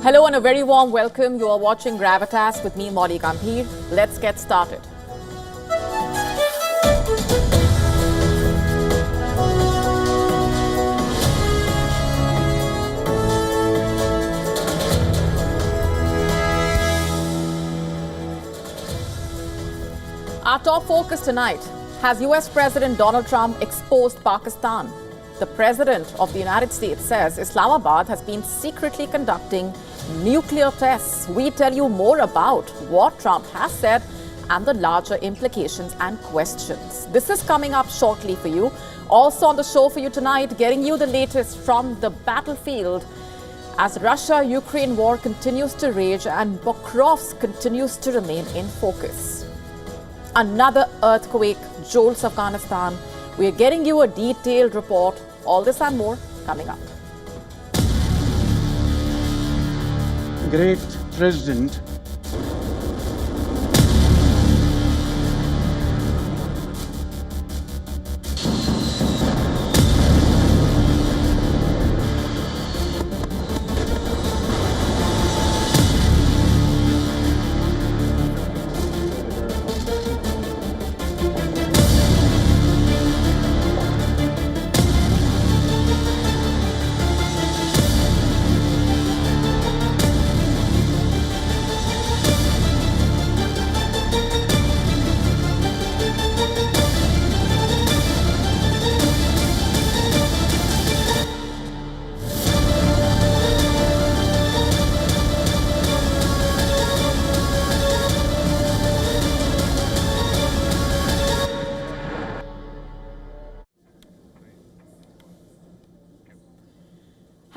Hello and a very warm welcome. You are watching Gravitas with me, Molly Gambhir. Let's get started. Our top focus tonight: has US President Donald Trump exposed Pakistan? The President of the United States says Islamabad has been secretly conducting nuclear tests. We tell you more about what Trump has said and the larger implications and questions. This is coming up shortly for you. Also on the show for you tonight, getting you the latest from the battlefield as Russia-Ukraine war continues to rage and Pokrovsk continues to remain in focus. Another earthquake jolts Afghanistan. We are getting you a detailed report. All this and more coming up. Great President,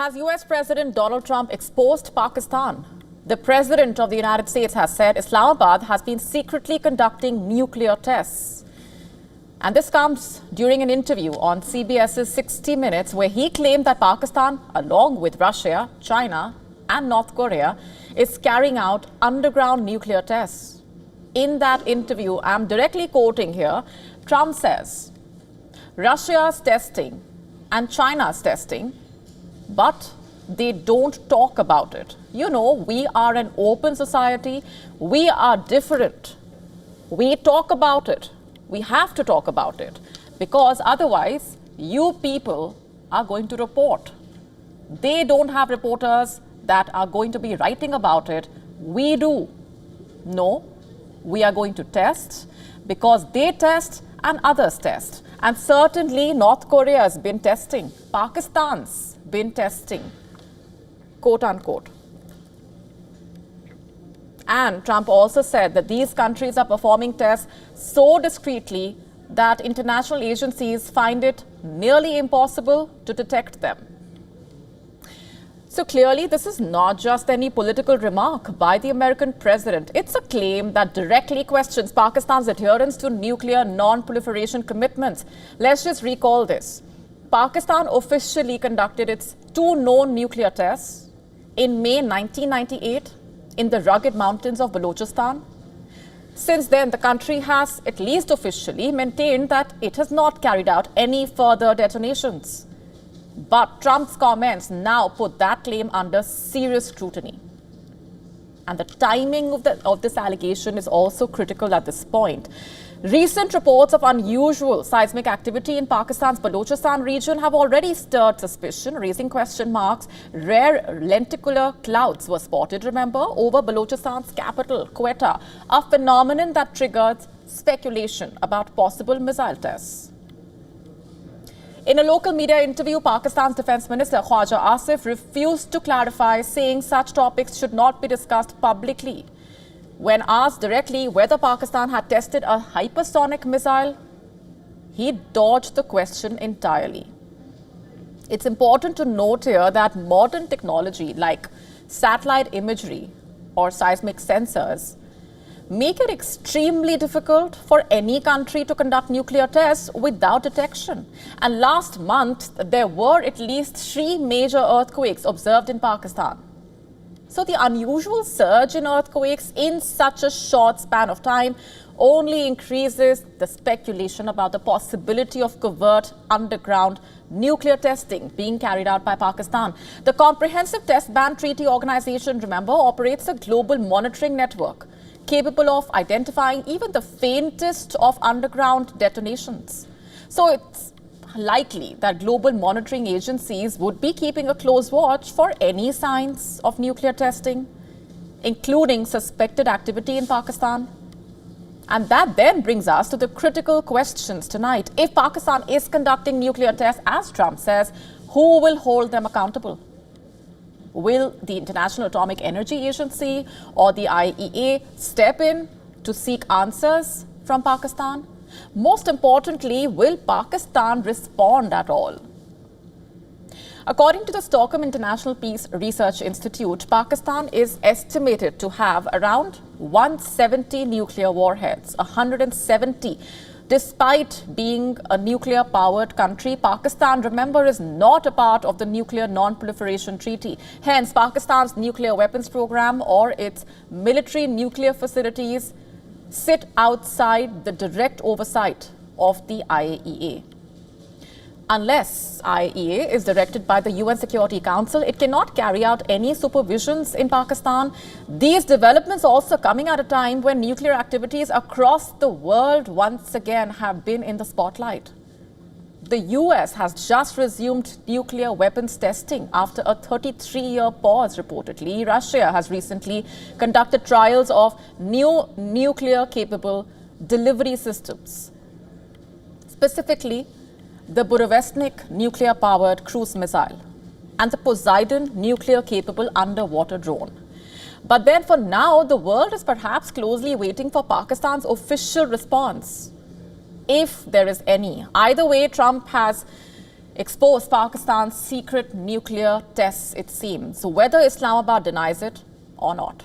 has US President Donald Trump exposed Pakistan? The President of the United States has said Islamabad has been secretly conducting nuclear tests. And this comes during an interview on CBS's 60 Minutes, where he claimed that Pakistan, along with Russia, China and North Korea, is carrying out underground nuclear tests. In that interview, I'm directly quoting here, Trump says, Russia's testing and China's testing, but they don't talk about it. You know, we are an open society. We are different. We talk about it. We have to talk about it because otherwise you people are going to report. They don't have reporters that are going to be writing about it. We do. No, we are going to test because they test and others test. And certainly North Korea has been testing. Pakistan's been testing, quote unquote. And Trump also said that these countries are performing tests so discreetly that international agencies find it nearly impossible to detect them. So clearly, this is not just any political remark by the American president. It's a claim that directly questions Pakistan's adherence to nuclear non-proliferation commitments. Let's just recall this. Pakistan officially conducted its 2 known nuclear tests in May 1998 in the rugged mountains of Balochistan. Since then, the country has, at least officially, maintained that it has not carried out any further detonations. But Trump's comments now put that claim under serious scrutiny. And the timing of this allegation is also critical at this point. Recent reports of unusual seismic activity in Pakistan's Balochistan region have already stirred suspicion, raising question marks. Rare lenticular clouds were spotted, remember, over Balochistan's capital, Quetta, a phenomenon that triggered speculation about possible missile tests. In a local media interview, Pakistan's Defence Minister Khwaja Asif refused to clarify, saying such topics should not be discussed publicly. When asked directly whether Pakistan had tested a hypersonic missile, he dodged the question entirely. It's important to note here that modern technology like satellite imagery or seismic sensors make it extremely difficult for any country to conduct nuclear tests without detection. And last month, there were at least 3 major earthquakes observed in Pakistan. So the unusual surge in earthquakes in such a short span of time only increases the speculation about the possibility of covert underground nuclear testing being carried out by Pakistan. The Comprehensive Test Ban Treaty Organization, remember, operates a global monitoring network capable of identifying even the faintest of underground detonations. So it's likely that global monitoring agencies would be keeping a close watch for any signs of nuclear testing, including suspected activity in Pakistan. And that then brings us to the critical questions tonight. If Pakistan is conducting nuclear tests, as Trump says, who will hold them accountable? Will the International Atomic Energy Agency or the IAEA step in to seek answers from Pakistan? Most importantly, will Pakistan respond at all? According to the Stockholm International Peace Research Institute, Pakistan is estimated to have around 170 nuclear warheads, 170. Despite being a nuclear-powered country, Pakistan, remember, is not a part of the Nuclear Non-Proliferation Treaty. Hence, Pakistan's nuclear weapons program or its military nuclear facilities sit outside the direct oversight of the IAEA. Unless IAEA is directed by the UN Security Council, it cannot carry out any supervisions in Pakistan. These developments also coming at a time when nuclear activities across the world once again have been in the spotlight. The US has just resumed nuclear weapons testing after a 33-year pause, reportedly. Russia has recently conducted trials of new nuclear-capable delivery systems. Specifically, the Burevestnik nuclear-powered cruise missile and the Poseidon nuclear-capable underwater drone. But then for now, the world is perhaps closely waiting for Pakistan's official response, if there is any. Either way, Trump has exposed Pakistan's secret nuclear tests, it seems, whether Islamabad denies it or not.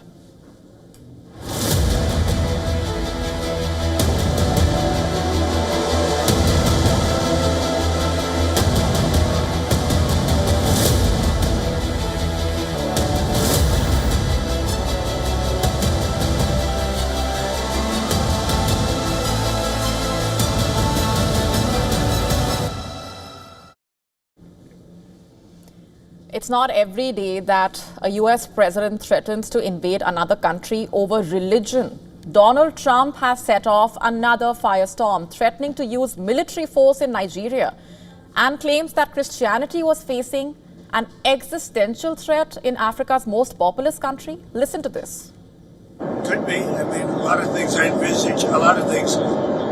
It's not every day that a US president threatens to invade another country over religion. Donald Trump has set off another firestorm, threatening to use military force in Nigeria, and claims that Christianity was facing an existential threat in Africa's most populous country. Listen to this. Could be. I mean, a lot of things I envisage, a lot of things.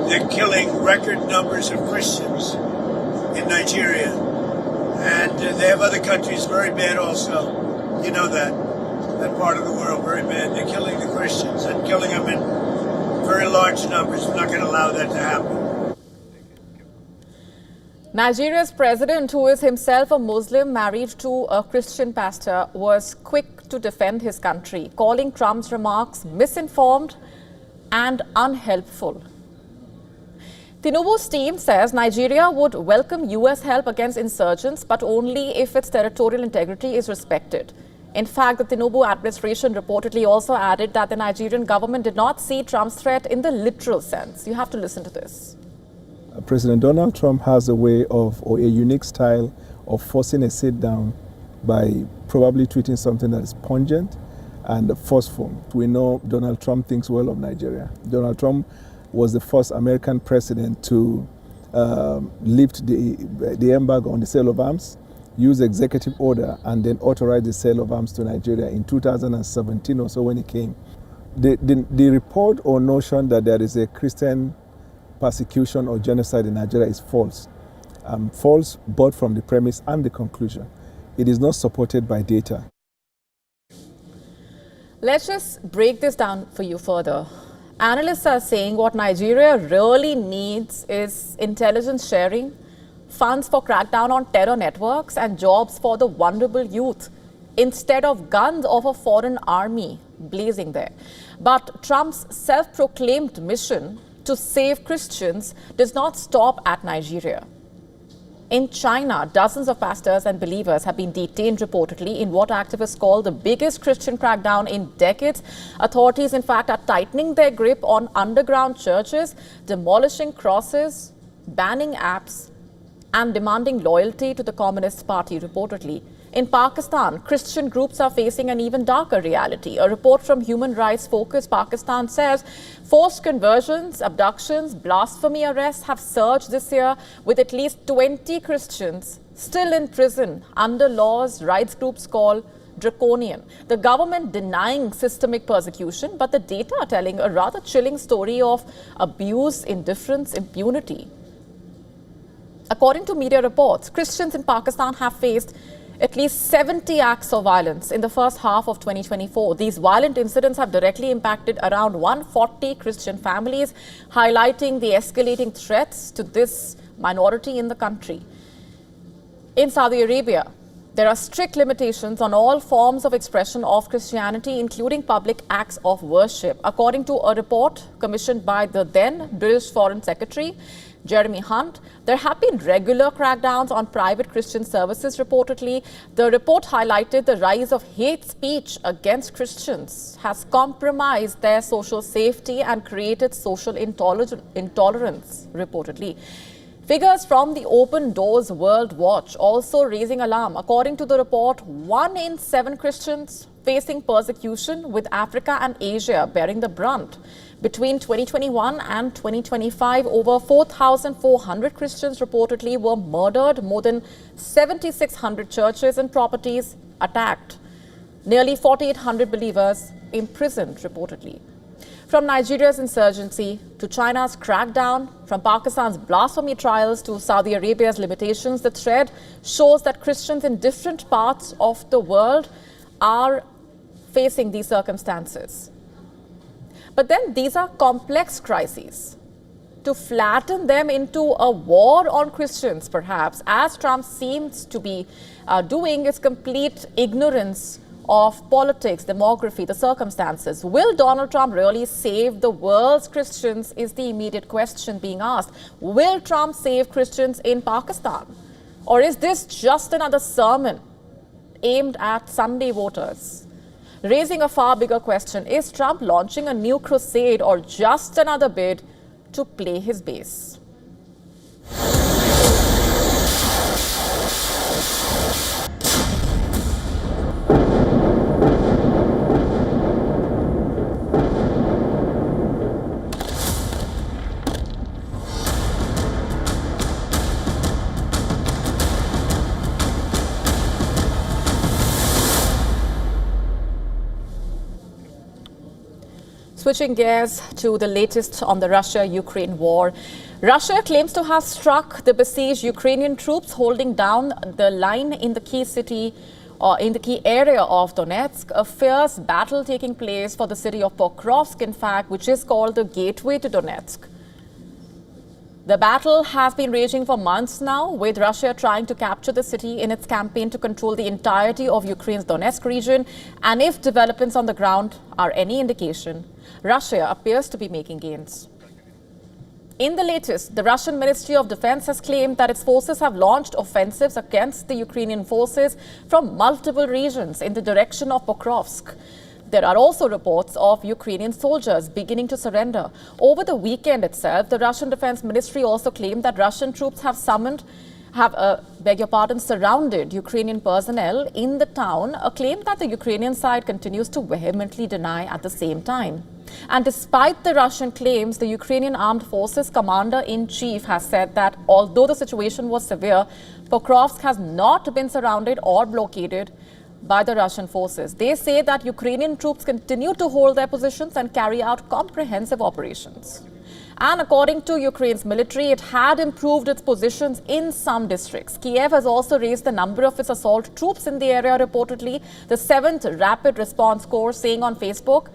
They're killing record numbers of Christians in Nigeria. And they have other countries very bad also. You know that part of the world very bad. They're killing the Christians and killing them in very large numbers. We're not going to allow that to happen. Nigeria's president, who is himself a Muslim married to a Christian pastor, was quick to defend his country, calling Trump's remarks misinformed and unhelpful. Tinubu's team says Nigeria would welcome US help against insurgents, but only if its territorial integrity is respected. In fact, the Tinubu administration reportedly also added that the Nigerian government did not see Trump's threat in the literal sense. You have to listen to this. President Donald Trump has a way of, or a unique style of forcing a sit down by probably tweeting something that is pungent and forceful. We know Donald Trump thinks well of Nigeria. Donald Trump was the first American president to lift the embargo on the sale of arms, use executive order, and then authorize the sale of arms to Nigeria in 2017 or so when he came. The report or notion that there is a Christian persecution or genocide in Nigeria is false. False both from the premise and the conclusion. It is not supported by data. Let's just break this down for you further. Analysts are saying what Nigeria really needs is intelligence sharing, funds for crackdown on terror networks, and jobs for the vulnerable youth, instead of guns of a foreign army blazing there. But Trump's self-proclaimed mission to save Christians does not stop at Nigeria. In China, dozens of pastors and believers have been detained reportedly in what activists call the biggest Christian crackdown in decades. Authorities, in fact, are tightening their grip on underground churches, demolishing crosses, banning apps, and demanding loyalty to the Communist Party, reportedly. In Pakistan, Christian groups are facing an even darker reality. A report from Human Rights Focus Pakistan says forced conversions, abductions, blasphemy arrests have surged this year, with at least 20 Christians still in prison under laws rights groups call draconian. The government denying systemic persecution, but the data are telling a rather chilling story of abuse, indifference, impunity. According to media reports, Christians in Pakistan have faced at least 70 acts of violence in the first half of 2024. These violent incidents have directly impacted around 140 Christian families, highlighting the escalating threats to this minority in the country. In Saudi Arabia, there are strict limitations on all forms of expression of Christianity, including public acts of worship. According to a report commissioned by the then British Foreign Secretary, Jeremy Hunt, there have been regular crackdowns on private Christian services, reportedly. The report highlighted the rise of hate speech against Christians has compromised their social safety and created social intolerance, reportedly. Figures from the Open Doors World Watch also raising alarm. According to the report, 1 in 7 Christians facing persecution, with Africa and Asia bearing the brunt. Between 2021 and 2025, over 4,400 Christians reportedly were murdered, more than 7,600 churches and properties attacked, nearly 4,800 believers imprisoned, reportedly. From Nigeria's insurgency to China's crackdown, from Pakistan's blasphemy trials to Saudi Arabia's limitations, the thread shows that Christians in different parts of the world are facing these circumstances. But then these are complex crises. To flatten them into a war on Christians, perhaps, as Trump seems to be doing, is complete ignorance of politics, demography, the circumstances. Will Donald Trump really save the world's Christians is the immediate question being asked. Will Trump save Christians in Pakistan? Or is this just another sermon aimed at Sunday voters? Raising a far bigger question, is Trump launching a new crusade or just another bid to play his base? Switching gears to the latest on the Russia-Ukraine war. Russia claims to have struck the besieged Ukrainian troops holding down the line in the key city or in the key area of Donetsk. A fierce battle taking place for the city of Pokrovsk, in fact, which is called the gateway to Donetsk. The battle has been raging for months now, with Russia trying to capture the city in its campaign to control the entirety of Ukraine's Donetsk region. And if developments on the ground are any indication, Russia appears to be making gains. In the latest, the Russian Ministry of Defense has claimed that its forces have launched offensives against the Ukrainian forces from multiple regions in the direction of Pokrovsk. There are also reports of Ukrainian soldiers beginning to surrender. Over the weekend itself, the Russian Defense Ministry also claimed that Russian troops have surrounded Ukrainian personnel in the town, a claim that the Ukrainian side continues to vehemently deny at the same time. And despite the Russian claims, the Ukrainian Armed Forces Commander-in-Chief has said that although the situation was severe, Pokrovsk has not been surrounded or blockaded by the Russian forces. They say that Ukrainian troops continue to hold their positions and carry out comprehensive operations. And according to Ukraine's military, it had improved its positions in some districts. Kiev has also raised the number of its assault troops in the area, reportedly. The 7th Rapid Response Corps saying on Facebook,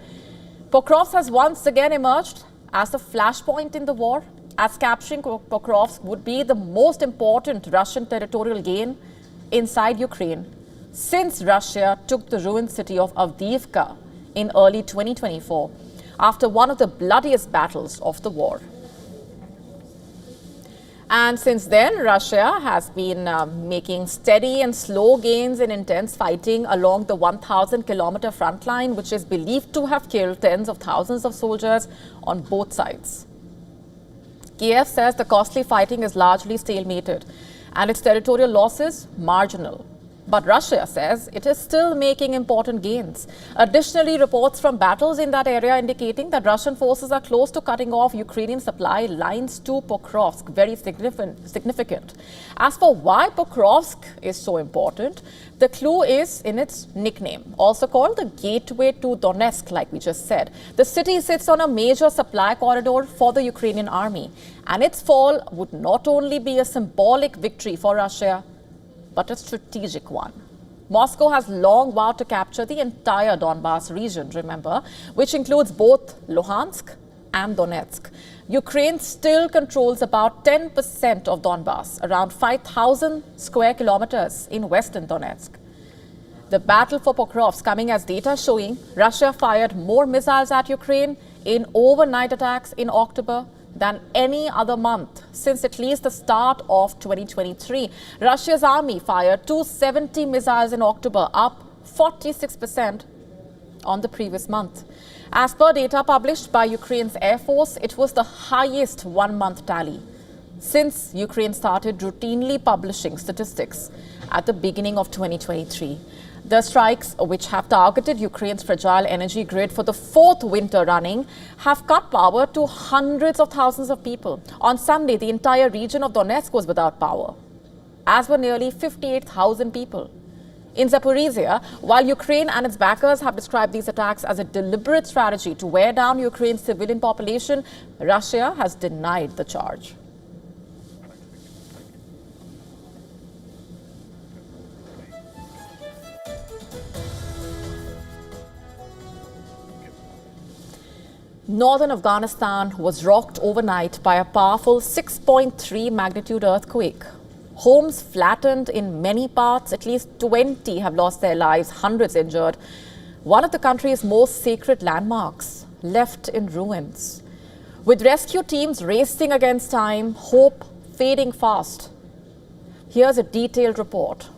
Pokrovsk has once again emerged as the flashpoint in the war, as capturing Pokrovsk would be the most important Russian territorial gain inside Ukraine since Russia took the ruined city of Avdiivka in early 2024, after one of the bloodiest battles of the war. And since then, Russia has been making steady and slow gains in intense fighting along the 1,000-kilometer front line, which is believed to have killed tens of thousands of soldiers on both sides. Kiev says the costly fighting is largely stalemated and its territorial losses marginal. But Russia says it is still making important gains. Additionally, reports from battles in that area indicating that Russian forces are close to cutting off Ukrainian supply lines to Pokrovsk. Very significant. As for why Pokrovsk is so important, the clue is in its nickname, also called the gateway to Donetsk, like we just said. The city sits on a major supply corridor for the Ukrainian army, and its fall would not only be a symbolic victory for Russia, but a strategic one. Moscow has long vowed to capture the entire Donbas region, remember, which includes both Luhansk and Donetsk. Ukraine still controls about 10% of Donbas, around 5,000 square kilometers in western Donetsk. The battle for Pokrovsk coming as data showing Russia fired more missiles at Ukraine in overnight attacks in October than any other month since at least the start of 2023. Russia's army fired 270 missiles in October, up 46% on the previous month. As per data published by Ukraine's Air Force, it was the highest one-month tally since Ukraine started routinely publishing statistics at the beginning of 2023. The strikes, which have targeted Ukraine's fragile energy grid for the fourth winter running, have cut power to hundreds of thousands of people. On Sunday, the entire region of Donetsk was without power, as were nearly 58,000 people. In Zaporizhia, while Ukraine and its backers have described these attacks as a deliberate strategy to wear down Ukraine's civilian population, Russia has denied the charge. Northern Afghanistan was rocked overnight by a powerful 6.3 magnitude earthquake. Homes flattened in many parts, at least 20 have lost their lives, hundreds injured. One of the country's most sacred landmarks left in ruins. With rescue teams racing against time, hope fading fast. Here's a detailed report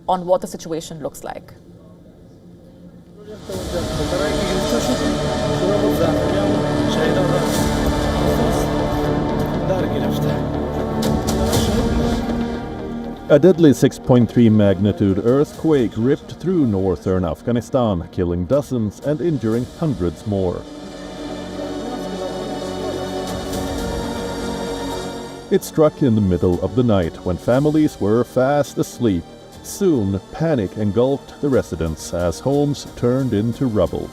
on what the situation looks like. A deadly 6.3 magnitude earthquake ripped through northern Afghanistan, killing dozens and injuring hundreds more. It struck in the middle of the night when families were fast asleep. Soon, panic engulfed the residents as homes turned into rubble.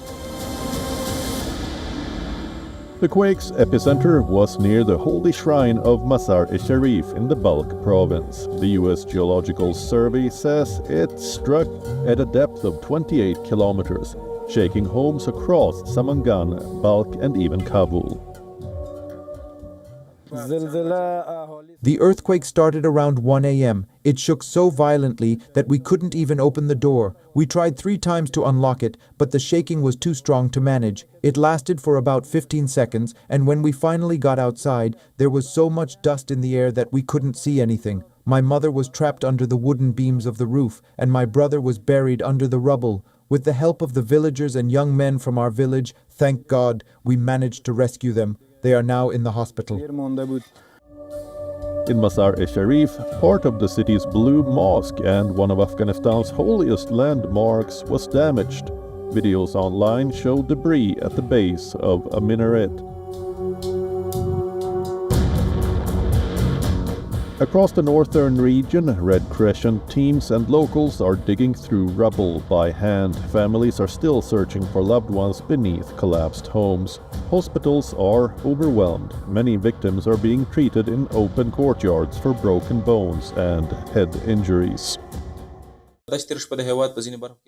The quake's epicenter was near the holy shrine of Mazar-e-Sharif in the Balkh province. The U.S. Geological Survey says it struck at a depth of 28 kilometers, shaking homes across Samangan, Balkh, and even Kabul. The earthquake started around 1 a.m. It shook so violently that we couldn't even open the door. We tried 3 times to unlock it, but the shaking was too strong to manage. It lasted for about 15 seconds, and when we finally got outside, there was so much dust in the air that we couldn't see anything. My mother was trapped under the wooden beams of the roof, and my brother was buried under the rubble. With the help of the villagers and young men from our village, thank God, we managed to rescue them. They are now in the hospital. In Mazar-e-Sharif, part of the city's Blue Mosque and one of Afghanistan's holiest landmarks was damaged. Videos online show debris at the base of a minaret. Across the northern region, Red Crescent teams and locals are digging through rubble by hand. Families are still searching for loved ones beneath collapsed homes. Hospitals are overwhelmed. Many victims are being treated in open courtyards for broken bones and head injuries.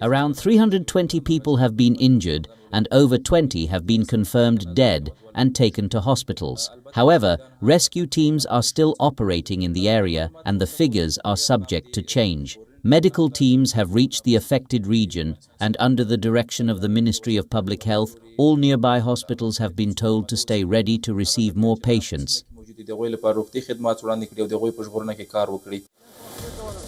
Around 320 people have been injured and over 20 have been confirmed dead and taken to hospitals. However, rescue teams are still operating in the area and the figures are subject to change. Medical teams have reached the affected region and under the direction of the Ministry of Public Health, all nearby hospitals have been told to stay ready to receive more patients.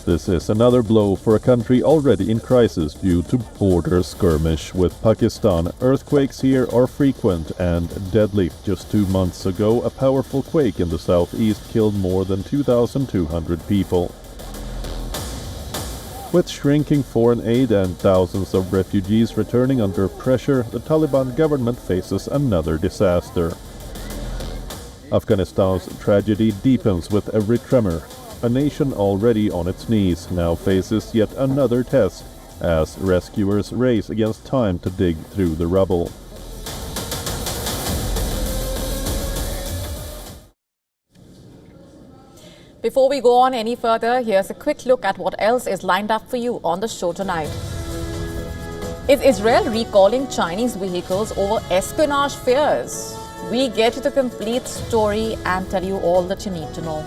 This is another blow for a country already in crisis due to border skirmish with Pakistan. Earthquakes here are frequent and deadly. Just 2 months ago, a powerful quake in the southeast killed more than 2,200 people. With shrinking foreign aid and thousands of refugees returning under pressure, the Taliban government faces another disaster. Afghanistan's tragedy deepens with every tremor. A nation already on its knees now faces yet another test as rescuers race against time to dig through the rubble. Before we go on any further, here's a quick look at what else is lined up for you on the show tonight. Is Israel recalling Chinese vehicles over espionage fears? We get you the complete story and tell you all that you need to know.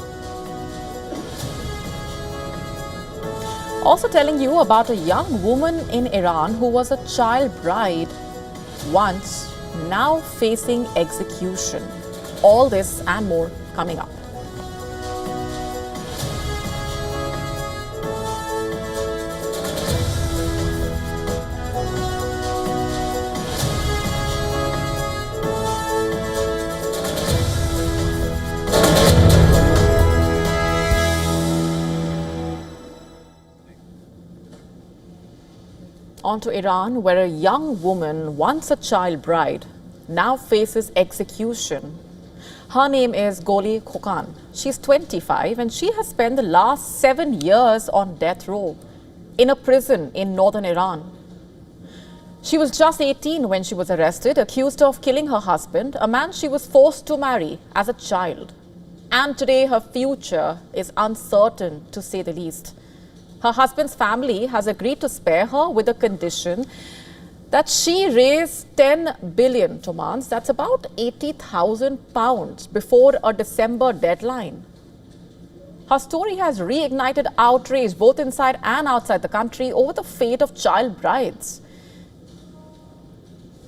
Also telling you about a young woman in Iran who was a child bride once, now facing execution. All this and more coming up. On to Iran, where a young woman, once a child bride, now faces execution. Her name is Goli Khokan. She's 25 and she has spent the last 7 years on death row in a prison in northern Iran. She was just 18 when she was arrested, accused of killing her husband, a man she was forced to marry as a child. And today her future is uncertain, to say the least. Her husband's family has agreed to spare her with a condition that she raise 10 billion tomans, that's about 80,000 pounds, before a December deadline. Her story has reignited outrage both inside and outside the country over the fate of child brides.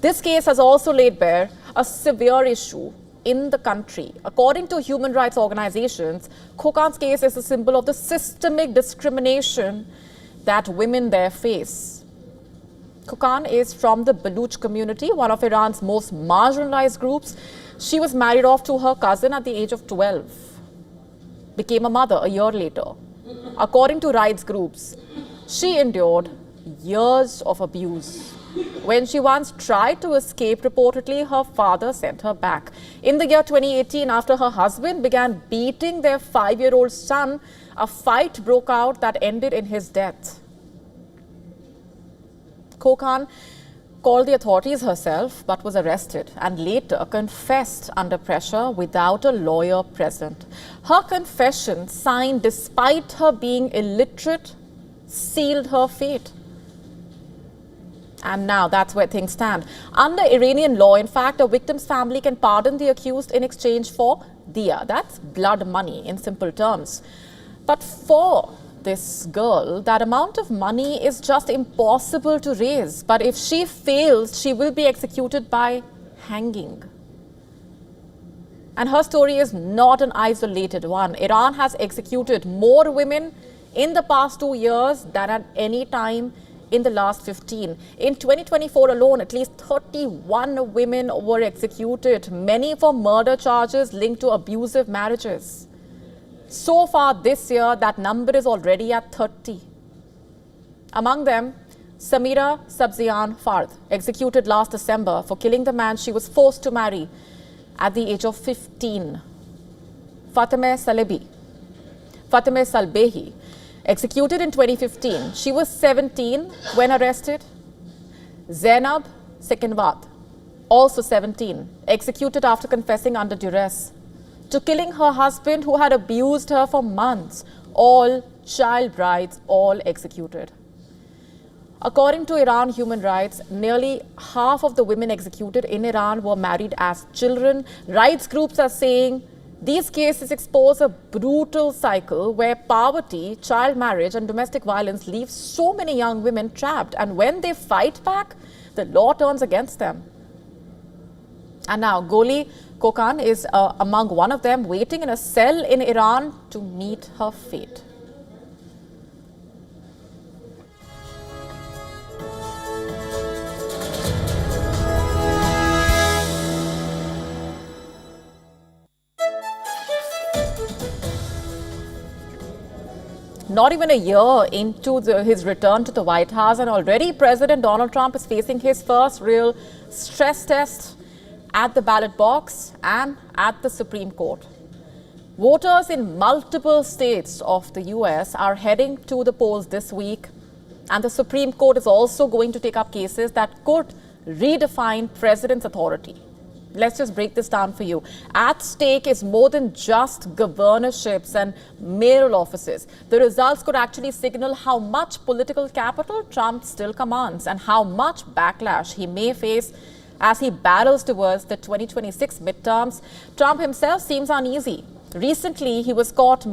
This case has also laid bare a severe issue in the country. According to human rights organizations, Khokan's case is a symbol of the systemic discrimination that women there face. Khokan is from the Baloch community, one of Iran's most marginalized groups. She was married off to her cousin at the age of 12, became a mother a year later. According to rights groups, she endured years of abuse. When she once tried to escape, reportedly, her father sent her back. In the year 2018, after her husband began beating their 5-year-old son, a fight broke out that ended in his death. Khokan called the authorities herself but was arrested and later confessed under pressure without a lawyer present. Her confession, signed despite her being illiterate, sealed her fate. And now that's where things stand. Under Iranian law, in fact, a victim's family can pardon the accused in exchange for diya. That's blood money in simple terms. But for this girl, that amount of money is just impossible to raise. But if she fails, she will be executed by hanging. And her story is not an isolated one. Iran has executed more women in the past 2 years than at any time in the last 15. In 2024 alone, at least 31 women were executed, many for murder charges linked to abusive marriages. So far this year, that number is already at 30. Among them, Samira Sabzian Fard, executed last December for killing the man she was forced to marry at the age of 15. Fatemeh Salbehi, executed in 2015. She was 17 when arrested. Zainab Sekinwat, also 17, executed after confessing under duress to killing her husband who had abused her for months. All child brides, all executed. According to Iran Human Rights, nearly half of the women executed in Iran were married as children. Rights groups are saying these cases expose a brutal cycle where poverty, child marriage and domestic violence leave so many young women trapped. And when they fight back, the law turns against them. And now Goli Kokan is among one of them, waiting in a cell in Iran to meet her fate. Not even a year into his return to the White House, and already President Donald Trump is facing his first real stress test at the ballot box and at the Supreme Court. Voters in multiple states of the US are heading to the polls this week, and the Supreme Court is also going to take up cases that could redefine president's authority. Let's just break this down for you. At stake is more than just governorships and mayoral offices. The results could actually signal how much political capital Trump still commands and how much backlash he may face as he battles towards the 2026 midterms. Trump himself seems uneasy. Recently, he was caught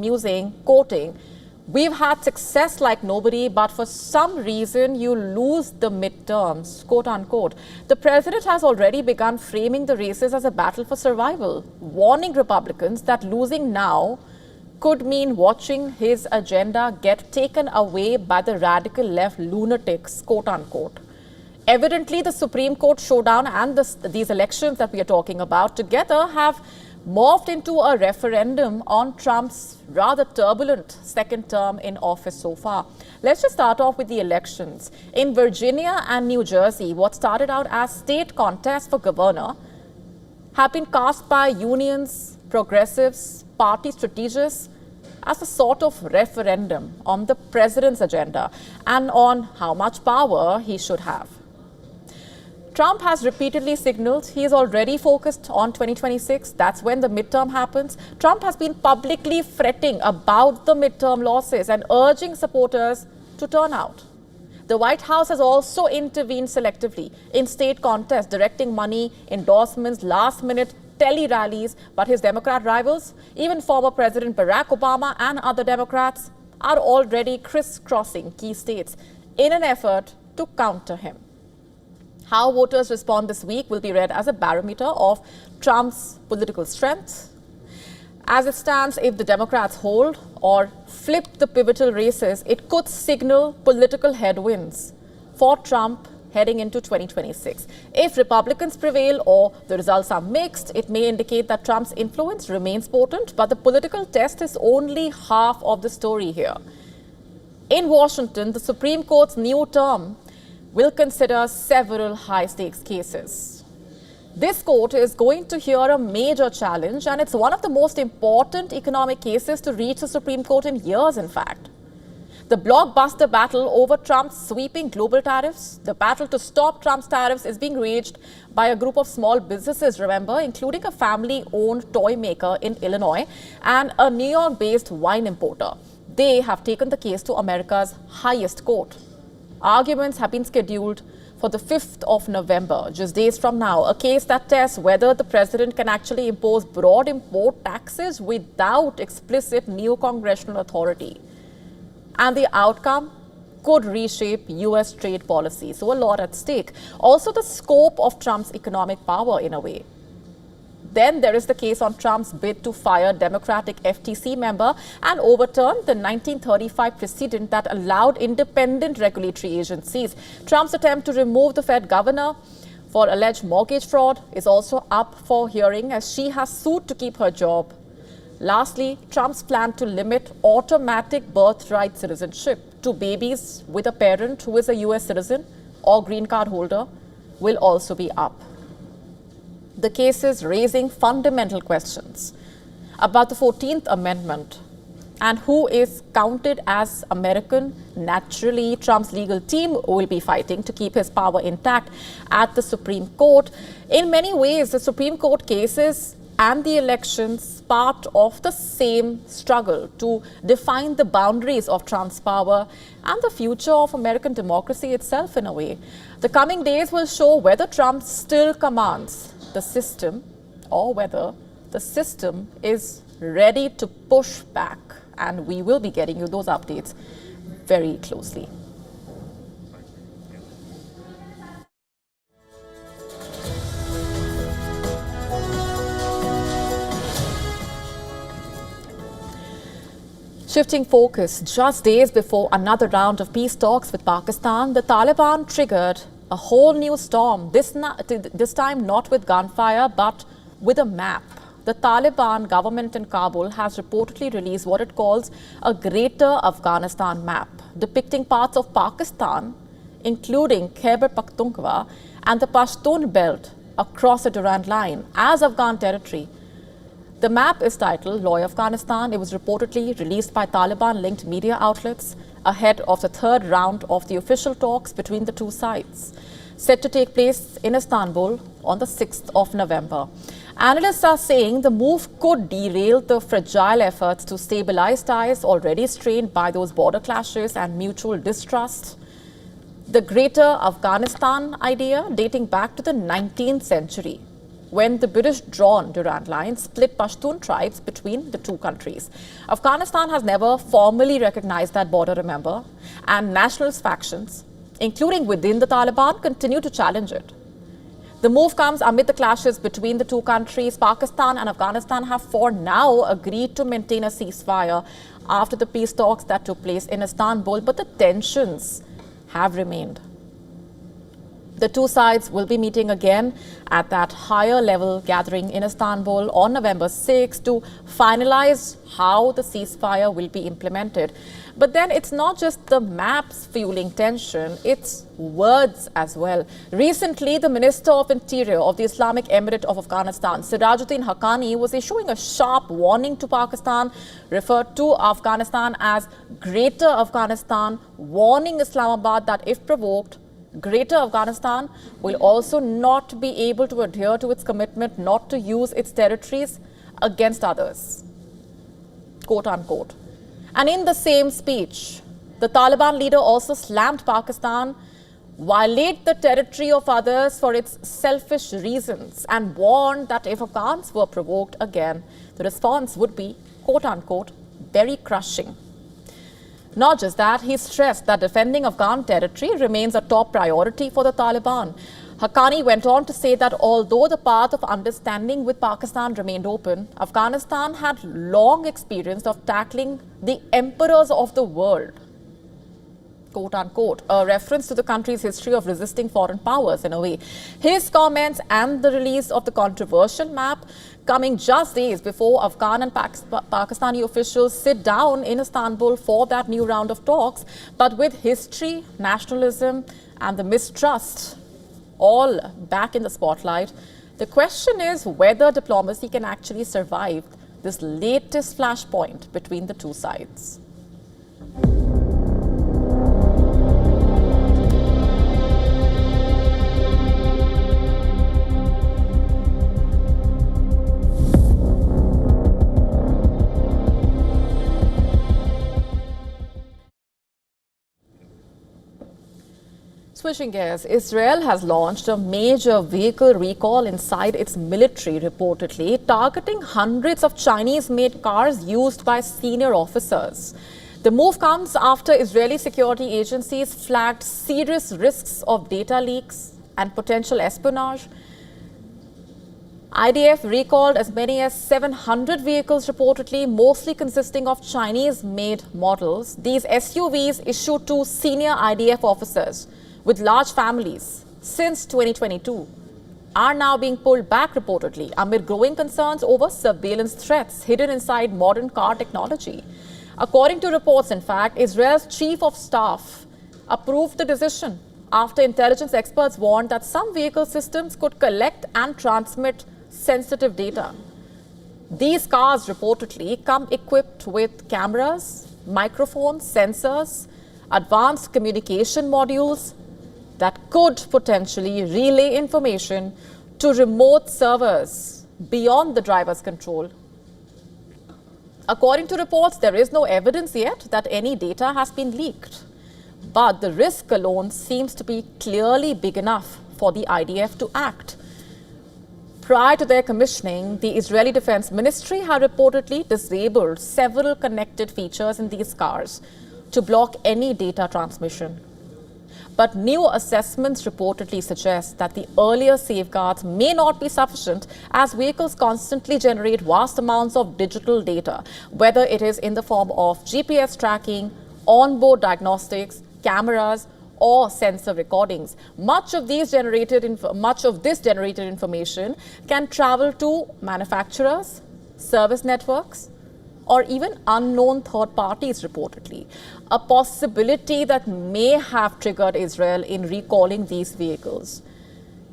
quoting, "We've had success like nobody, but for some reason you lose the midterms," quote unquote. The president has already begun framing the races as a battle for survival, warning Republicans that losing now could mean watching his agenda get taken away by the radical left lunatics, quote unquote. Evidently, the Supreme Court showdown and these elections that we are talking about together have morphed into a referendum on Trump's rather turbulent second term in office so far. Let's just start off with the elections. In Virginia and New Jersey, what started out as state contests for governor have been cast by unions, progressives, party strategists as a sort of referendum on the president's agenda and on how much power he should have. Trump has repeatedly signaled he is already focused on 2026. That's when the midterm happens. Trump has been publicly fretting about the midterm losses and urging supporters to turn out. The White House has also intervened selectively in state contests, directing money, endorsements, last-minute tele-rallies. But his Democrat rivals, even former President Barack Obama and other Democrats, are already crisscrossing key states in an effort to counter him. How voters respond this week will be read as a barometer of Trump's political strength. As it stands, if the Democrats hold or flip the pivotal races, it could signal political headwinds for Trump heading into 2026. If Republicans prevail or the results are mixed, it may indicate that Trump's influence remains potent, but the political test is only half of the story here. In Washington, the Supreme Court's new term will consider several high-stakes cases. This court is going to hear a major challenge, and it's one of the most important economic cases to reach the Supreme Court in years, in fact. The blockbuster battle over Trump's sweeping global tariffs, the battle to stop Trump's tariffs, is being waged by a group of small businesses, remember, including a family-owned toy maker in Illinois and a New York-based wine importer. They have taken the case to America's highest court. Arguments have been scheduled for the 5th of November, just days from now, a case that tests whether the president can actually impose broad import taxes without explicit new congressional authority. And the outcome could reshape US trade policy. So a lot at stake. Also the scope of Trump's economic power in a way. Then there is the case on Trump's bid to fire Democratic FTC member and overturn the 1935 precedent that allowed independent regulatory agencies. Trump's attempt to remove the Fed governor for alleged mortgage fraud is also up for hearing as she has sued to keep her job. Lastly, Trump's plan to limit automatic birthright citizenship to babies with a parent who is a US citizen or green card holder will also be up. The case is raising fundamental questions about the 14th Amendment and who is counted as American. Naturally, Trump's legal team will be fighting to keep his power intact at the Supreme Court. In many ways, the Supreme Court cases and the elections part of the same struggle to define the boundaries of Trump's power and the future of American democracy itself in a way. The coming days will show whether Trump still commands the system or whether the system is ready to push back. And we will be getting you those updates very closely. Shifting focus, just days before another round of peace talks with Pakistan, the Taliban triggered a whole new storm, this time not with gunfire but with a map. The Taliban government in Kabul has reportedly released what it calls a Greater Afghanistan map, depicting parts of Pakistan, including Khyber Pakhtunkhwa and the Pashtun belt across the Durand Line, as Afghan territory. The map is titled Law Afghanistan. It was reportedly released by Taliban-linked media outlets ahead of the third round of the official talks between the two sides, set to take place in Istanbul on the 6th of November. Analysts are saying the move could derail the fragile efforts to stabilize ties already strained by those border clashes and mutual distrust. The Greater Afghanistan idea dating back to the 19th century, when the British-drawn Durand Line split Pashtun tribes between the two countries. Afghanistan has never formally recognized that border, remember, and nationalist factions, including within the Taliban, continue to challenge it. The move comes amid the clashes between the two countries. Pakistan and Afghanistan have for now agreed to maintain a ceasefire after the peace talks that took place in Istanbul, but the tensions have remained. The two sides will be meeting again at that higher level gathering in Istanbul on November 6 to finalize how the ceasefire will be implemented. But then it's not just the maps fueling tension, it's words as well. Recently, the Minister of Interior of the Islamic Emirate of Afghanistan, Sirajuddin Haqqani, was issuing a sharp warning to Pakistan, referred to Afghanistan as Greater Afghanistan, warning Islamabad that if provoked, Greater Afghanistan will also not be able to adhere to its commitment not to use its territories against others, quote unquote. And in the same speech, the Taliban leader also slammed Pakistan violate the territory of others for its selfish reasons and warned that if Afghans were provoked again, the response would be, quote unquote, very crushing. Not just that, he stressed that defending Afghan territory remains a top priority for the Taliban. Haqqani went on to say that although the path of understanding with Pakistan remained open, Afghanistan had long experience of tackling the emperors of the world, quote unquote, a reference to the country's history of resisting foreign powers in a way. His comments and the release of the controversial map coming just days before Afghan and Pakistani officials sit down in Istanbul for that new round of talks, but with history, nationalism and the mistrust all back in the spotlight, the question is whether diplomacy can actually survive this latest flashpoint between the two sides. Switching gears, Israel has launched a major vehicle recall inside its military, reportedly targeting hundreds of Chinese-made cars used by senior officers. The move comes after Israeli security agencies flagged serious risks of data leaks and potential espionage. IDF recalled as many as 700 vehicles reportedly, mostly consisting of Chinese-made models. These SUVs issued to senior IDF officers with large families since 2022 are now being pulled back reportedly amid growing concerns over surveillance threats hidden inside modern car technology. According to reports, in fact, Israel's chief of staff approved the decision after intelligence experts warned that some vehicle systems could collect and transmit sensitive data. These cars reportedly come equipped with cameras, microphones, sensors, advanced communication modules that could potentially relay information to remote servers beyond the driver's control. According to reports, there is no evidence yet that any data has been leaked, but the risk alone seems to be clearly big enough for the IDF to act. Prior to their commissioning, the Israeli Defense Ministry had reportedly disabled several connected features in these cars to block any data transmission. But new assessments reportedly suggest that the earlier safeguards may not be sufficient, as vehicles constantly generate vast amounts of digital data, whether it is in the form of GPS tracking, onboard diagnostics, cameras, or sensor recordings. Much of this generated information can travel to manufacturers, service networks, or even unknown third parties, reportedly. A possibility that may have triggered Israel in recalling these vehicles.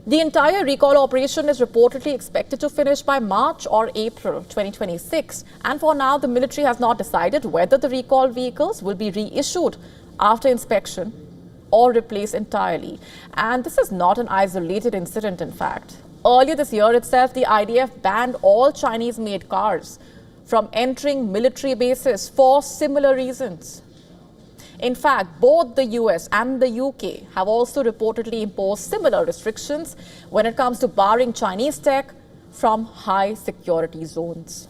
The entire recall operation is reportedly expected to finish by March or April 2026. And for now, the military has not decided whether the recall vehicles will be reissued after inspection or replaced entirely. And this is not an isolated incident, in fact. Earlier this year itself, the IDF banned all Chinese-made cars from entering military bases for similar reasons. In fact, both the US and the UK have also reportedly imposed similar restrictions when it comes to barring Chinese tech from high security zones.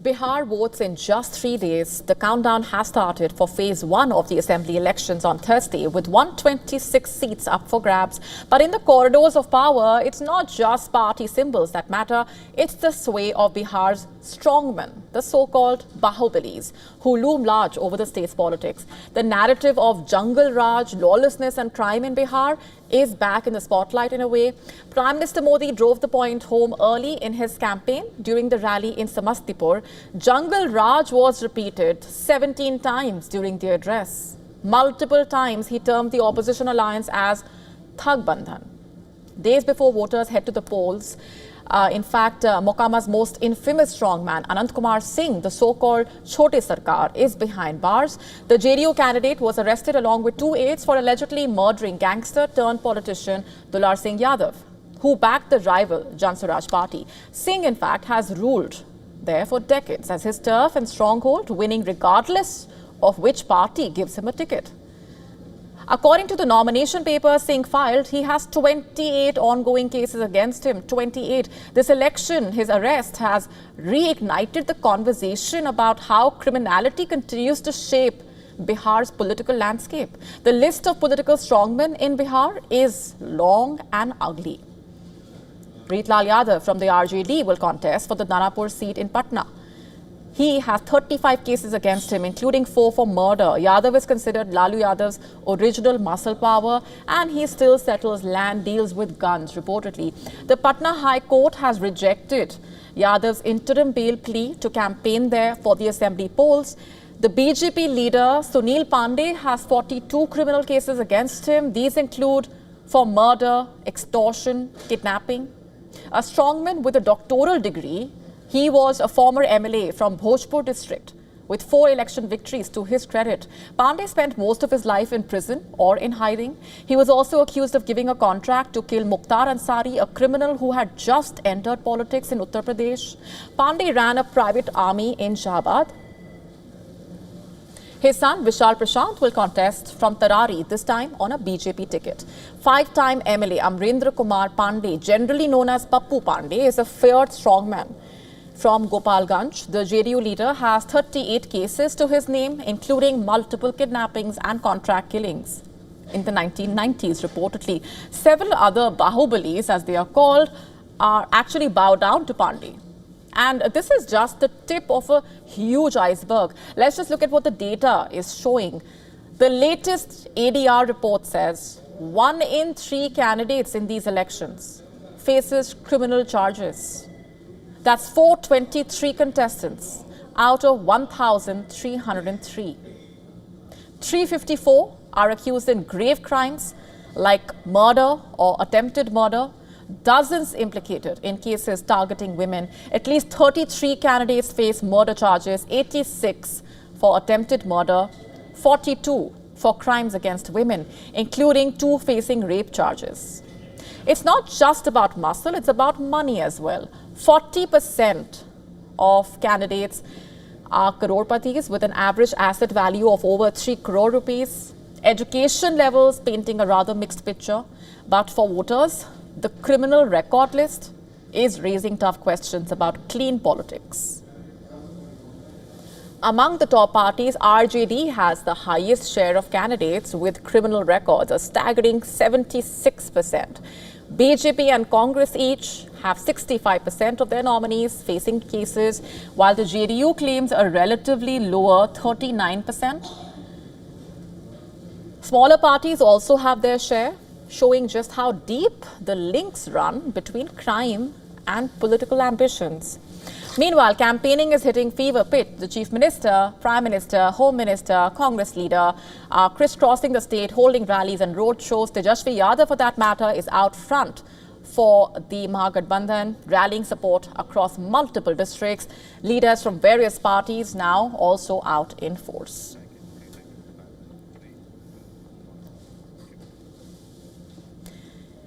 Bihar votes in just 3 days. The countdown has started for phase 1 of the assembly elections on Thursday, with 126 seats up for grabs. But in the corridors of power, it's not just party symbols that matter. It's the sway of Bihar's strongmen, the so-called Bahubalis, who loom large over the state's politics. The narrative of jungle raj, lawlessness and crime in Bihar is back in the spotlight in a way. Prime Minister Modi drove the point home early in his campaign during the rally in Samastipur. Jungle Raj was repeated 17 times during the address. Multiple times he termed the opposition alliance as Thag Bandhan. Days before voters head to the polls, in fact, Mokama's most infamous strongman, Anant Kumar Singh, the so-called Chote Sarkar, is behind bars. The JDU candidate was arrested along with 2 aides for allegedly murdering gangster-turned-politician Dular Singh Yadav, who backed the rival Jan Swaraj party. Singh, in fact, has ruled there for decades as his turf and stronghold, winning regardless of which party gives him a ticket. According to the nomination paper Singh filed, he has 28 ongoing cases against him. 28. This election, his arrest, has reignited the conversation about how criminality continues to shape Bihar's political landscape. The list of political strongmen in Bihar is long and ugly. Ritlal Yadav from the RJD will contest for the Danapur seat in Patna. He has 35 cases against him, including 4 for murder. Yadav is considered Lalu Yadav's original muscle power, and he still settles land deals with guns, reportedly. The Patna High Court has rejected Yadav's interim bail plea to campaign there for the assembly polls. The BJP leader, Sunil Pandey, has 42 criminal cases against him. These include for murder, extortion, kidnapping. A strongman with a doctoral degree, he was a former MLA from Bhojpur district with 4 election victories to his credit. Pandey spent most of his life in prison or in hiding. He was also accused of giving a contract to kill Mukhtar Ansari, a criminal who had just entered politics in Uttar Pradesh. Pandey ran a private army in Shahabad. His son, Vishal Prashant, will contest from Tarari, this time on a BJP ticket. 5-time MLA Amrendra Kumar Pandey, generally known as Pappu Pandey, is a feared strongman. From Gopalganj, the JDU leader has 38 cases to his name, including multiple kidnappings and contract killings in the 1990s, reportedly. Several other Bahubalis, as they are called, are actually bow down to Pandey. And this is just the tip of a huge iceberg. Let's just look at what the data is showing. The latest ADR report says 1 in 3 candidates in these elections faces criminal charges. That's 423 contestants out of 1,303. 354 are accused in grave crimes like murder or attempted murder. Dozens implicated in cases targeting women. At least 33 candidates face murder charges, 86 for attempted murder, 42 for crimes against women, including 2 facing rape charges. It's not just about muscle, it's about money as well. 40% of candidates are crore-patis with an average asset value of over 3 crore rupees. Education levels painting a rather mixed picture. But for voters, the criminal record list is raising tough questions about clean politics. Among the top parties, RJD has the highest share of candidates with criminal records, a staggering 76%. BJP and Congress each have 65% of their nominees facing cases, while the JDU claims a relatively lower 39%. Smaller parties also have their share, showing just how deep the links run between crime and political ambitions. Meanwhile, campaigning is hitting fever pitch. The Chief Minister, Prime Minister, Home Minister, Congress leader are crisscrossing the state, holding rallies and road shows. Tejasvi Yadav, for that matter, is out front for the Mahagathbandhan, rallying support across multiple districts. Leaders from various parties now also out in force.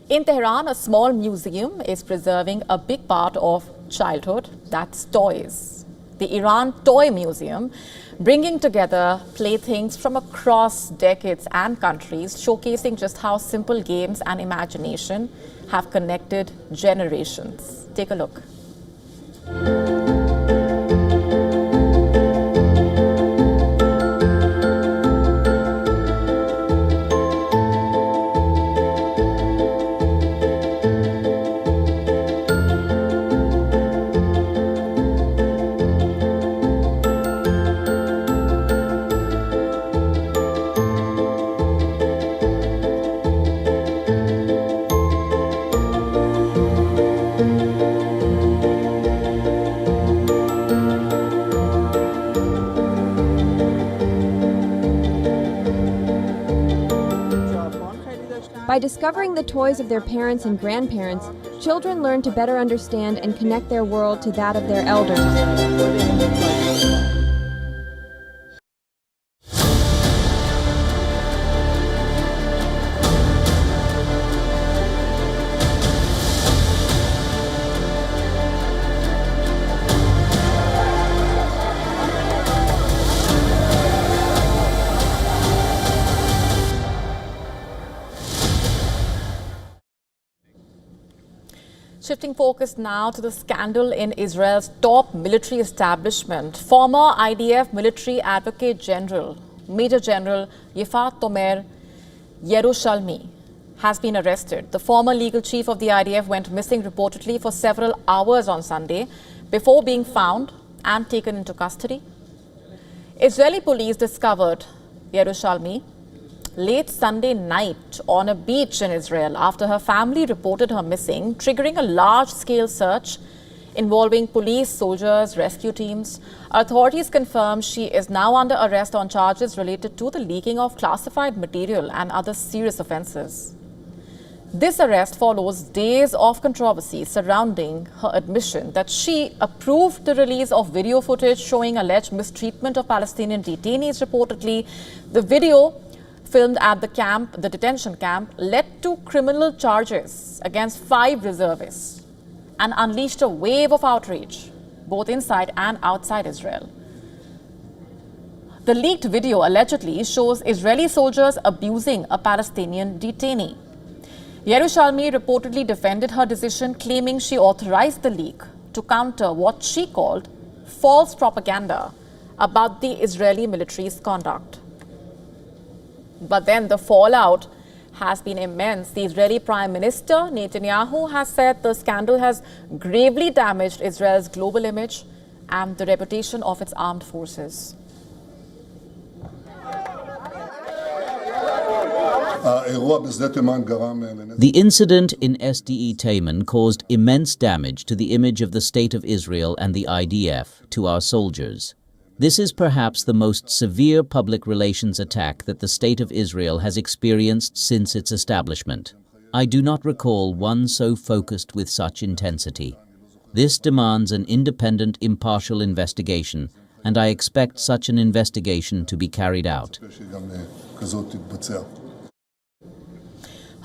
In Tehran, a small museum is preserving a big part of childhood, that's toys. The Iran Toy Museum, bringing together playthings from across decades and countries, showcasing just how simple games and imagination have connected generations. Take a look. By discovering the toys of their parents and grandparents, children learn to better understand and connect their world to that of their elders. Shifting focus now to the scandal in Israel's top military establishment. Former IDF military advocate general, Major General Yifat Tomer Yerushalmi, has been arrested. The former legal chief of the IDF went missing reportedly for several hours on Sunday before being found and taken into custody. Israeli police discovered Yerushalmi late Sunday night on a beach in Israel after her family reported her missing, triggering a large-scale search involving police, soldiers, rescue teams. Authorities confirm she is now under arrest on charges related to the leaking of classified material and other serious offences. This arrest follows days of controversy surrounding her admission that she approved the release of video footage showing alleged mistreatment of Palestinian detainees. Reportedly, the video filmed at the detention camp, led to criminal charges against 5 reservists and unleashed a wave of outrage, both inside and outside Israel. The leaked video allegedly shows Israeli soldiers abusing a Palestinian detainee. Yerushalmi reportedly defended her decision, claiming she authorized the leak to counter what she called false propaganda about the Israeli military's conduct. But then the fallout has been immense. The Israeli Prime Minister Netanyahu has said the scandal has gravely damaged Israel's global image and the reputation of its armed forces. The incident in SDE Taman caused immense damage to the image of the State of Israel and the IDF, to our soldiers. This is perhaps the most severe public relations attack that the State of Israel has experienced since its establishment. I do not recall one so focused with such intensity. This demands an independent, impartial investigation, and I expect such an investigation to be carried out.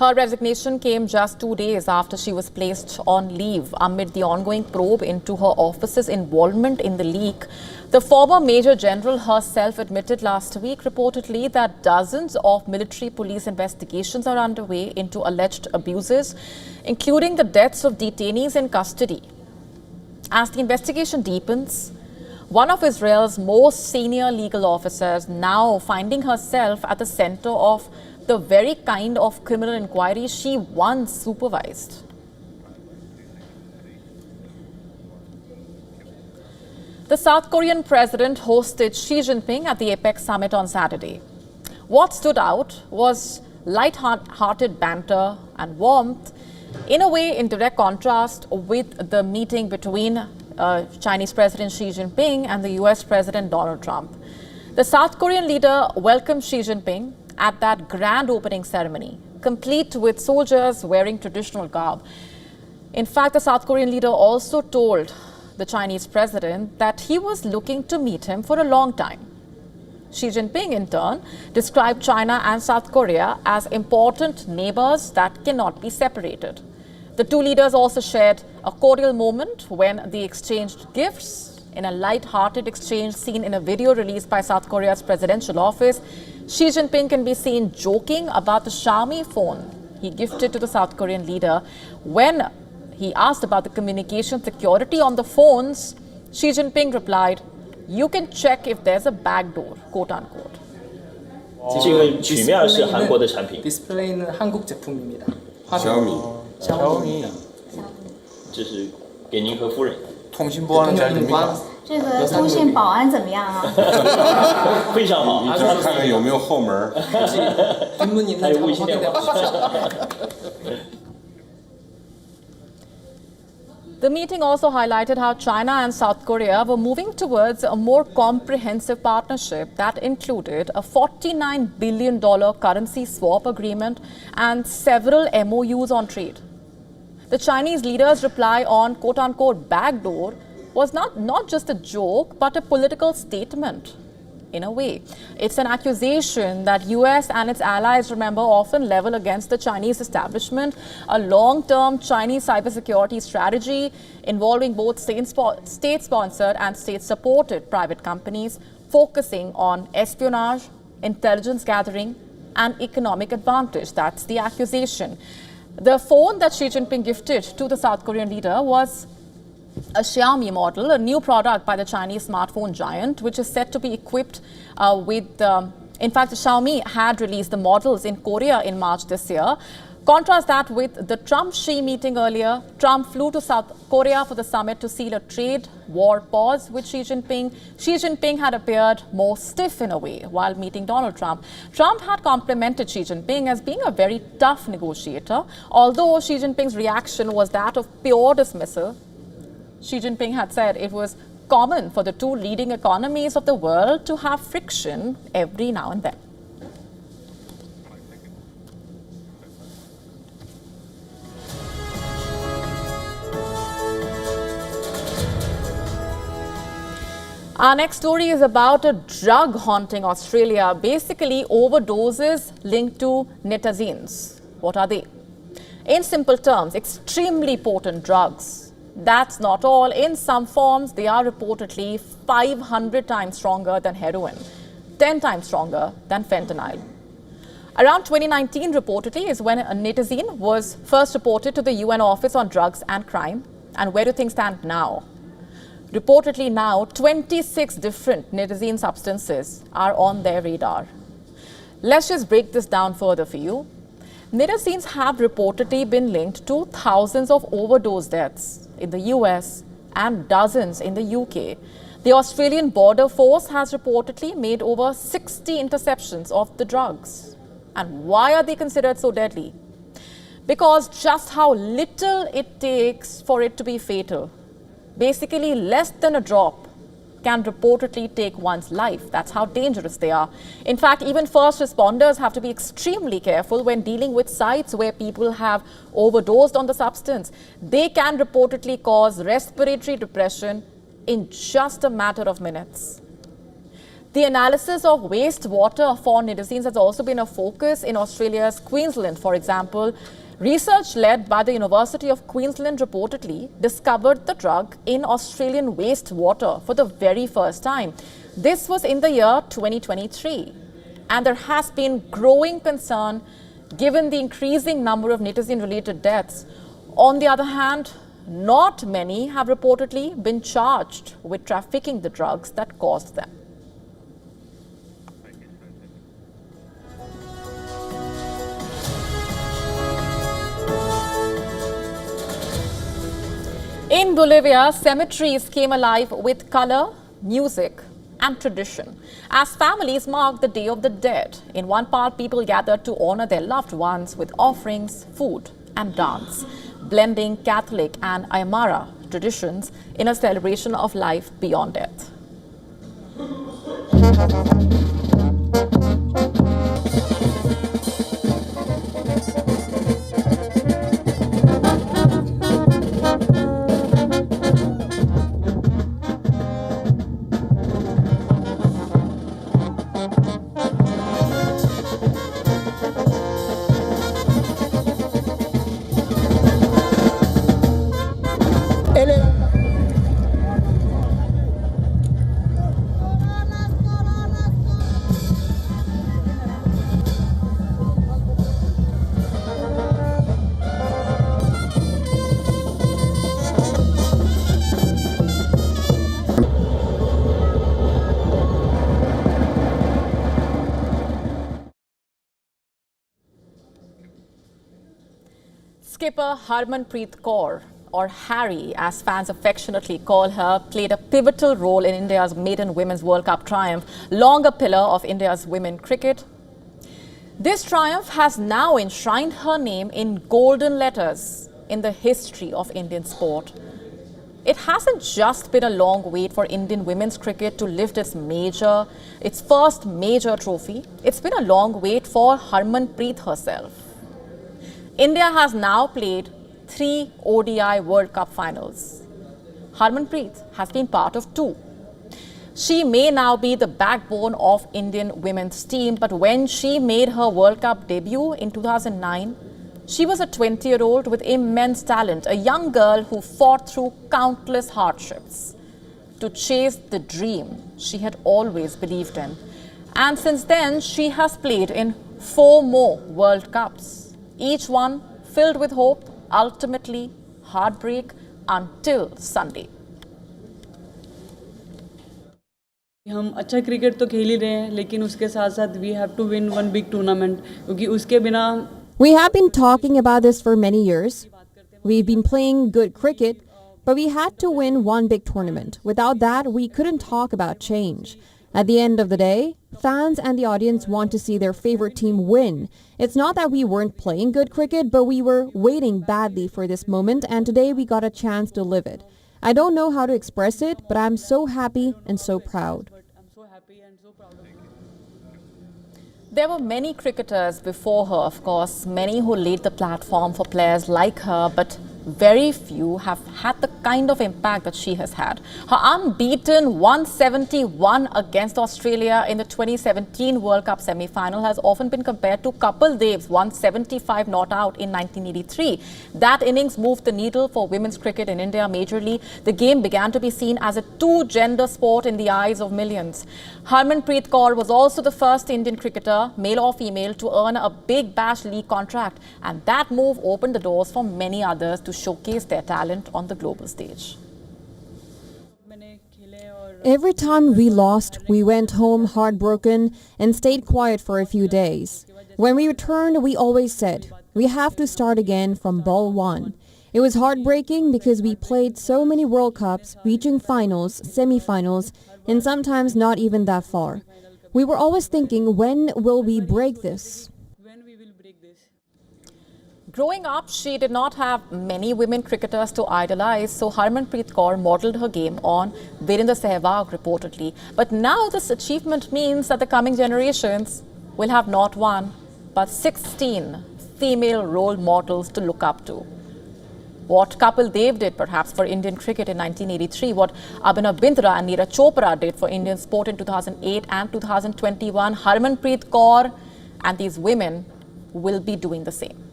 Her resignation came just 2 days after she was placed on leave amid the ongoing probe into her office's involvement in the leak. The former Major General herself admitted last week reportedly that dozens of military police investigations are underway into alleged abuses, including the deaths of detainees in custody. As the investigation deepens, one of Israel's most senior legal officers now finding herself at the center of the very kind of criminal inquiry she once supervised. The South Korean president hosted Xi Jinping at the APEC summit on Saturday. What stood out was light-hearted banter and warmth, in a way in direct contrast with the meeting between Chinese President Xi Jinping and the US President Donald Trump. The South Korean leader welcomed Xi Jinping at that grand opening ceremony, complete with soldiers wearing traditional garb. In fact, the South Korean leader also told the Chinese president that he was looking to meet him for a long time. Xi Jinping, in turn, described China and South Korea as important neighbors that cannot be separated. The two leaders also shared a cordial moment when they exchanged gifts. In a light-hearted exchange seen in a video released by South Korea's presidential office, Xi Jinping can be seen joking about the Xiaomi phone he gifted to the South Korean leader. When he asked about the communication security on the phones, Xi Jinping replied, "You can check if there's a backdoor," quote unquote. 这个曲面是韩国的产品。 디스플레이는 한국 제품입니다. 샤오미. 这是给您和夫人。 통신 보안은 잘 됩니까? 这个通信保安怎么样啊？非常好。你看看有没有后门？뒷문 있는 잘 확인해 보십시오. The meeting also highlighted how China and South Korea were moving towards a more comprehensive partnership that included a $49 billion currency swap agreement and several MOUs on trade. The Chinese leader's reply on quote-unquote backdoor was not just a joke, but a political statement. In a way, it's an accusation that US and its allies, remember, often level against the Chinese establishment, a long-term Chinese cybersecurity strategy involving both state-sponsored and state-supported private companies, focusing on espionage, intelligence gathering, and economic advantage. That's the accusation. The phone that Xi Jinping gifted to the South Korean leader was a Xiaomi model, a new product by the Chinese smartphone giant, which is set to be equipped with, in fact, Xiaomi had released the models in Korea in March this year. Contrast that with the Trump-Xi meeting earlier. Trump flew to South Korea for the summit to seal a trade war pause with Xi Jinping. Xi Jinping had appeared more stiff in a way while meeting Donald Trump. Trump had complimented Xi Jinping as being a very tough negotiator, although Xi Jinping's reaction was that of pure dismissal. Xi Jinping had said it was common for the two leading economies of the world to have friction every now and then. Our next story is about a drug haunting Australia, basically overdoses linked to nitazines. What are they? In simple terms, extremely potent drugs. That's not all. In some forms, they are reportedly 500 times stronger than heroin, 10 times stronger than fentanyl. Around 2019, reportedly, is when a nitazine was first reported to the UN Office on Drugs and Crime. And where do things stand now? Reportedly now, 26 different nitazine substances are on their radar. Let's just break this down further for you. Nitazines have reportedly been linked to thousands of overdose deaths in the US and dozens in the UK. The Australian Border Force has reportedly made over 60 interceptions of the drugs. And why are they considered so deadly? Because just how little it takes for it to be fatal. Basically, less than a drop can reportedly take one's life. That's how dangerous they are. In fact, even first responders have to be extremely careful when dealing with sites where people have overdosed on the substance. They can reportedly cause respiratory depression in just a matter of minutes. The analysis of wastewater for netizens has also been a focus in Australia's Queensland. For example, research led by the University of Queensland reportedly discovered the drug in Australian wastewater for the very first time. This was in the year 2023. And there has been growing concern given the increasing number of netizen-related deaths. On the other hand, not many have reportedly been charged with trafficking the drugs that caused them. In Bolivia, cemeteries came alive with color, music, and tradition as families marked the Day of the Dead. In one part, people gathered to honor their loved ones with offerings, food, and dance, blending Catholic and Aymara traditions in a celebration of life beyond death. Skipper Harmanpreet Kaur, or Harry as fans affectionately call her, played a pivotal role in India's maiden Women's World Cup triumph, long a pillar of India's women cricket. This triumph has now enshrined her name in golden letters in the history of Indian sport. It hasn't just been a long wait for Indian women's cricket to lift its first major trophy. It's been a long wait for Harmanpreet herself. India has now played 3 ODI World Cup finals. Harmanpreet has been part of 2. She may now be the backbone of Indian women's team, but when she made her World Cup debut in 2009, she was a 20-year-old with immense talent, a young girl who fought through countless hardships to chase the dream she had always believed in. And since then, she has played in 4 more World Cups, each one filled with hope, ultimately heartbreak until Sunday. हम अच्छा cricket तो खेल ही रहे हैं, लेकिन उसके साथ-साथ we have to win one big tournament, क्योंकि उसके बिना We have been talking about this for many years. We've been playing good cricket, but we had to win one big tournament. Without that, we couldn't talk about change. At the end of the day, fans and the audience want to see their favorite team win. It's not that we weren't playing good cricket, but we were waiting badly for this moment, and today we got a chance to live it. I don't know how to express it, but I'm so happy and so proud. There were many cricketers before her, of course, many who laid the platform for players like her, but very few have had the kind of impact that she has had. Her unbeaten 171 against Australia in the 2017 World Cup semi-final has often been compared to Kapil Dev's 175 not out in 1983. That innings moved the needle for women's cricket in India majorly. The game began to be seen as a two-gender sport in the eyes of millions. Harmanpreet Kaur was also the first Indian cricketer, male or female, to earn a Big Bash League contract, and that move opened the doors for many others to showcase their talent on the global stage. Every time we lost, we went home heartbroken and stayed quiet for a few days. When we returned, we always said, we have to start again from ball one. It was heartbreaking because we played so many World Cups, reaching finals, semi-finals, and sometimes not even that far. We were always thinking, when will we break this? Growing up, she did not have many women cricketers to idolize, so Harmanpreet Kaur modelled her game on Virendra Sehwag reportedly. But now this achievement means that the coming generations will have not one, but 16 female role models to look up to. what Kapil Dev did perhaps for Indian cricket in 1983, what Abhinav Bindra and Neeraj Chopra did for Indian sport in 2008 and 2021. Harmanpreet Kaur and these women will be doing the same.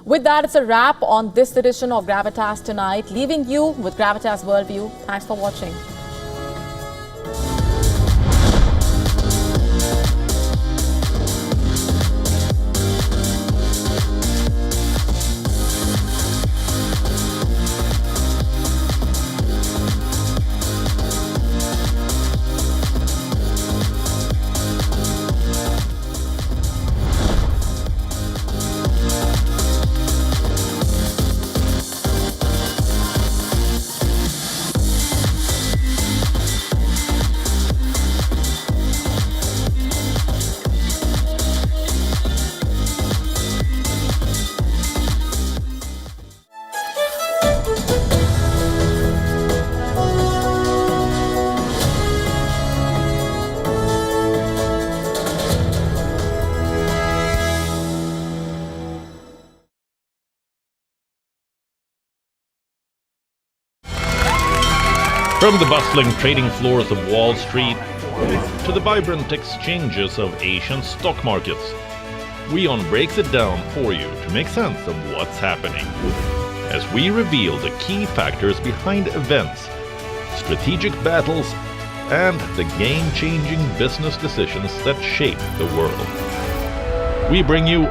With that, it's a wrap on this edition of Gravitas Tonight, leaving you with Gravitas Worldview. Thanks for watching. From the bustling trading floors of Wall Street to the vibrant exchanges of Asian stock markets, WION breaks it down for you to make sense of what's happening, as we reveal the key factors behind events, strategic battles, and the game-changing business decisions that shape the world. We bring you